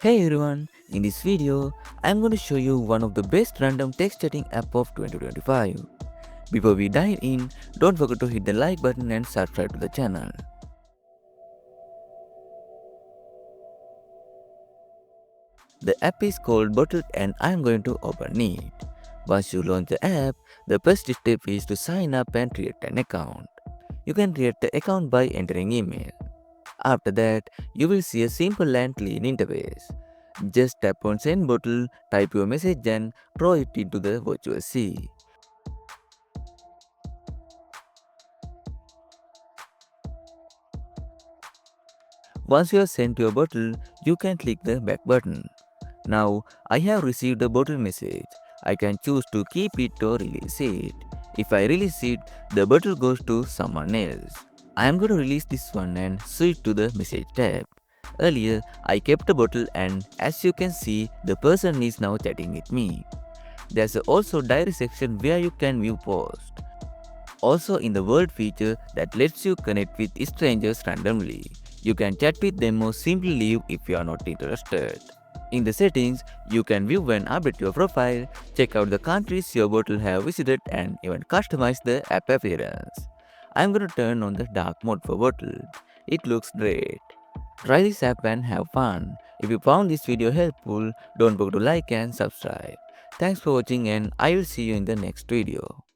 Hey everyone, in this video, I'm going to show you one of the best random text chatting app of 2025. Before we dive in, don't forget to hit the like button and subscribe to the channel. The app is called Bottled and I'm going to open it. Once you launch the app, the first step is to sign up and create an account. You can create the account by entering email. After that, you will see a simple and clean interface. Just tap on send bottle, type your message and throw it into the virtual sea. Once you have sent your bottle, you can click the back button. Now, I have received the bottle message. I can choose to keep it or release it. If I release it, the bottle goes to someone else. I am going to release this one and switch to the message tab. Earlier, I kept the bottle and as you can see, the person is now chatting with me. There's also diary section where you can view posts. Also in the world feature that lets you connect with strangers randomly. You can chat with them or simply leave if you are not interested. In the settings, you can view and update your profile, check out the countries your bottle have visited and even customize the app appearance. I'm gonna turn on the dark mode for bottle. It looks great. Try this app and have fun. If you found this video helpful, don't forget to like and subscribe. Thanks for watching and I will see you in the next video.